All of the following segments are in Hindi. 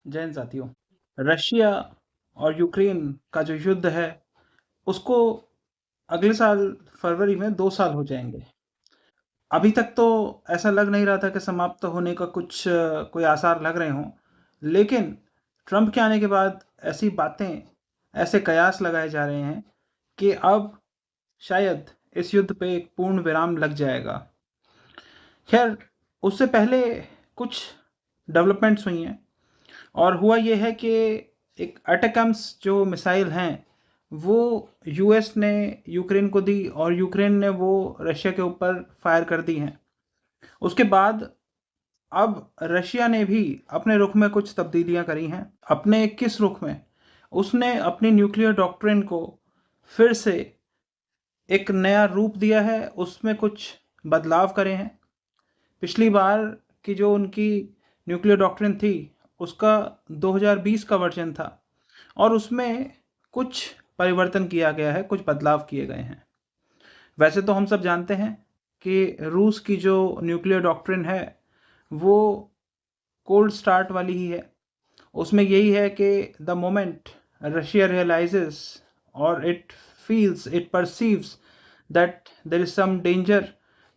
जय हिंद साथियों। रशिया और यूक्रेन का जो युद्ध है, उसको अगले साल फरवरी में 2 साल हो जाएँगे। अभी तक तो ऐसा लग नहीं रहा था कि समाप्त होने का कोई आसार लग रहे हों। लेकिन ट्रंप के आने के बाद ऐसी बातें, ऐसे कयास लगाए जा रहे हैं कि अब शायद इस युद्ध पे एक पूर्ण विराम लग जाएगा। ख़ैर, उससे पहले कुछ डेवलपमेंट्स हुई हैं। और हुआ ये है कि एक अटैकम्स जो मिसाइल हैं, वो यूएस ने यूक्रेन को दी और यूक्रेन ने वो रशिया के ऊपर फायर कर दी हैं। उसके बाद अब रशिया ने भी अपने रुख में कुछ तब्दीलियां करी हैं। अपने किस रुख में? उसने अपनी न्यूक्लियर डॉक्ट्रिन को फिर से एक नया रूप दिया है, उसमें कुछ बदलाव करे हैं। पिछली बार की जो उनकी न्यूक्लियर डॉक्ट्रिन थी, उसका 2020 का वर्जन था और उसमें कुछ परिवर्तन किया गया है, कुछ बदलाव किए गए हैं। वैसे तो हम सब जानते हैं कि रूस की जो न्यूक्लियर डॉक्ट्रिन है, वो कोल्ड स्टार्ट वाली ही है। उसमें यही है कि द मोमेंट रशिया रियलाइजेस और it feels, it perceives that there is some danger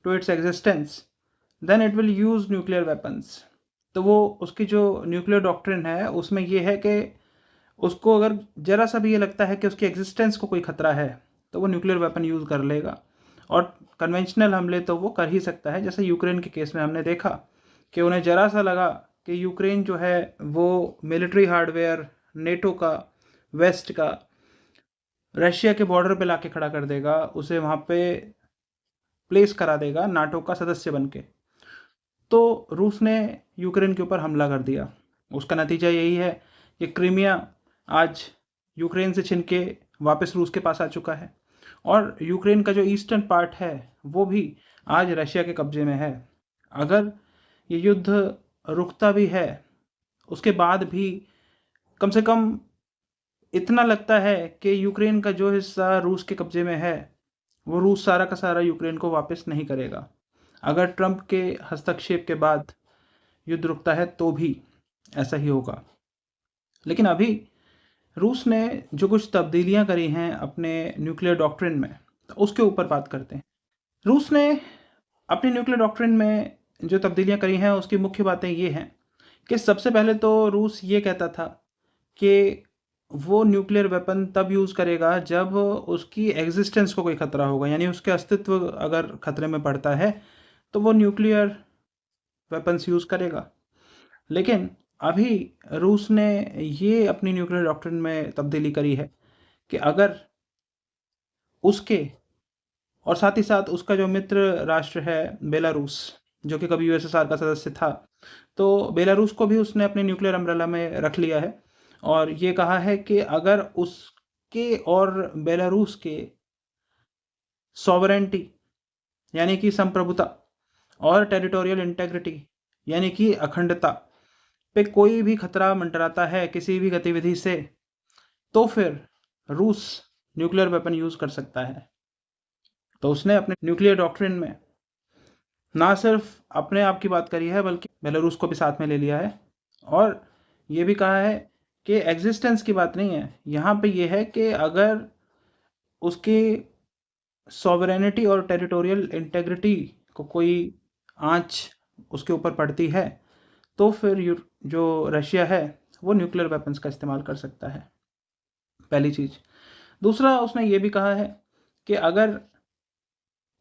to its existence, then it will use nuclear weapons. तो वो उसकी जो न्यूक्लियर डॉक्ट्रिन है, उसमें ये है कि उसको अगर ज़रा सा भी ये लगता है कि उसकी एग्जिस्टेंस को कोई खतरा है, तो वो न्यूक्लियर वेपन यूज़ कर लेगा। और कन्वेंशनल हमले तो वो कर ही सकता है, जैसे यूक्रेन के केस में हमने देखा कि उन्हें ज़रा सा लगा कि यूक्रेन जो है वो मिलिट्री हार्डवेयर नेटो का, वेस्ट का, रशिया के बॉर्डर पे लाके खड़ा कर देगा, उसे वहाँ पे प्लेस करा देगा नाटो का सदस्य बन के। तो रूस ने यूक्रेन के ऊपर हमला कर दिया। उसका नतीजा यही है कि क्रीमिया आज यूक्रेन से छिन के वापस रूस के पास आ चुका है और यूक्रेन का जो ईस्टर्न पार्ट है, वो भी आज रशिया के कब्जे में है। अगर ये युद्ध रुकता भी है, उसके बाद भी कम से कम इतना लगता है कि यूक्रेन का जो हिस्सा रूस के कब्जे में है, वो रूस सारा का सारा यूक्रेन को वापस नहीं करेगा। अगर ट्रंप के हस्तक्षेप के बाद युद्ध रुकता है तो भी ऐसा ही होगा। लेकिन अभी रूस ने जो कुछ तब्दीलियां करी हैं अपने न्यूक्लियर डॉक्ट्रिन में, तो उसके ऊपर बात करते हैं। रूस ने अपनी न्यूक्लियर डॉक्ट्रिन में जो तब्दीलियां करी हैं, उसकी मुख्य बातें ये हैं कि सबसे पहले तो रूस ये कहता था कि वो न्यूक्लियर वेपन तब यूज़ करेगा जब उसकी एग्जिस्टेंस को कोई खतरा होगा, यानी उसके अस्तित्व अगर खतरे में पड़ता है तो वो न्यूक्लियर वेपन्स यूज़ करेगा। लेकिन अभी रूस ने ये अपनी न्यूक्लियर डॉक्ट्रिन में तब्दीली करी है कि अगर उसके और साथ ही साथ उसका जो मित्र राष्ट्र है बेलारूस, जो कि कभी यूएसएसआर का सदस्य था, तो बेलारूस को भी उसने अपने न्यूक्लियर अम्ब्रेला में रख लिया है और ये कहा है कि अगर उसके और बेलारूस के सॉवरेंटी यानी कि संप्रभुता और टेरिटोरियल इंटेग्रिटी यानी कि अखंडता पे कोई भी खतरा मंडराता है किसी भी गतिविधि से, तो फिर रूस न्यूक्लियर वेपन यूज़ कर सकता है। तो उसने अपने न्यूक्लियर डॉक्ट्रिन में ना सिर्फ अपने आप की बात करी है, बल्कि बेलारूस को भी साथ में ले लिया है और ये भी कहा है कि एग्जिस्टेंस की बात नहीं है, यहाँ पे ये है कि अगर उसकी सॉवरेनिटी और टेरिटोरियल इंटेग्रिटी को कोई आँच उसके ऊपर पड़ती है, तो फिर जो रशिया है वो न्यूक्लियर वेपन्स का इस्तेमाल कर सकता है, पहली चीज़। दूसरा, उसने ये भी कहा है कि अगर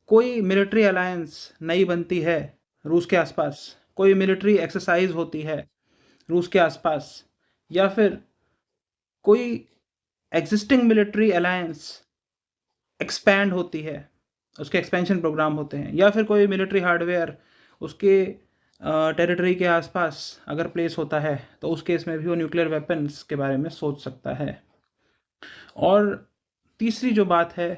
कोई मिलिट्री अलायंस नई बनती है रूस के आसपास, कोई मिलिट्री एक्सरसाइज होती है रूस के आसपास, या फिर कोई एग्जिस्टिंग मिलिट्री अलायंस एक्सपैंड होती है, उसके एक्सपेंशन प्रोग्राम होते हैं, या फिर कोई मिलिट्री हार्डवेयर उसके टेरिटरी के आसपास अगर प्लेस होता है, तो उस केस में भी वो न्यूक्लियर वेपन्स के बारे में सोच सकता है। और तीसरी जो बात है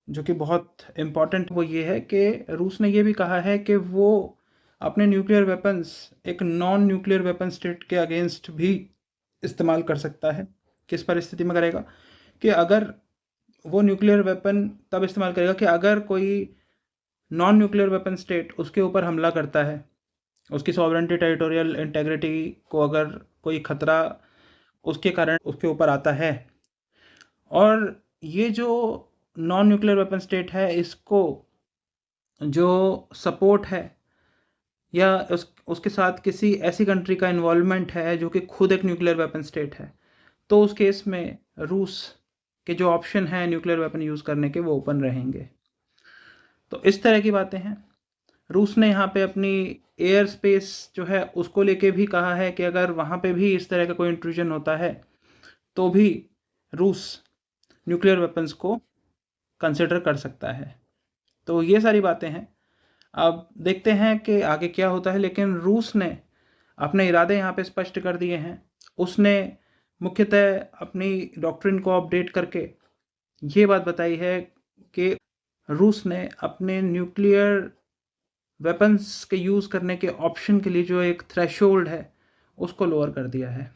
जो कि बहुत इम्पॉर्टेंट, वो ये है कि रूस ने ये भी कहा है कि वो अपने न्यूक्लियर वेपन्स एक नॉन न्यूक्लियर वेपन स्टेट के अगेंस्ट भी इस्तेमाल कर सकता है। किस परिस्थिति में करेगा? कि अगर वो न्यूक्लियर वेपन तब इस्तेमाल करेगा कि अगर कोई नॉन न्यूक्लियर वेपन स्टेट उसके ऊपर हमला करता है, उसकी सॉवरेंटी टेरिटोरियल इंटेग्रिटी को अगर कोई खतरा उसके कारण उसके ऊपर आता है। और ये जो नॉन न्यूक्लियर वेपन स्टेट है, इसको जो सपोर्ट है या उसके साथ किसी ऐसी कंट्री का इन्वॉल्वमेंट है जो कि खुद एक न्यूक्लियर वेपन स्टेट है, तो उस केस में रूस के जो ऑप्शन है न्यूक्लियर वेपन यूज़ करने के, वो ओपन रहेंगे। तो इस तरह की बातें हैं। रूस ने यहाँ पे अपनी एयर स्पेस जो है उसको लेके भी कहा है कि अगर वहाँ पे भी इस तरह का कोई इंट्रूजन होता है तो भी रूस न्यूक्लियर वेपन्स को कंसिडर कर सकता है। तो ये सारी बातें हैं। अब देखते हैं कि आगे क्या होता है, लेकिन रूस ने अपने इरादे यहाँ पे स्पष्ट कर दिए हैं। उसने मुख्यतः अपनी डॉक्ट्रिन को अपडेट करके ये बात बताई है कि रूस ने अपने न्यूक्लियर वेपन्स के यूज़ करने के ऑप्शन के लिए जो एक थ्रेशोल्ड है, उसको लोअर कर दिया है।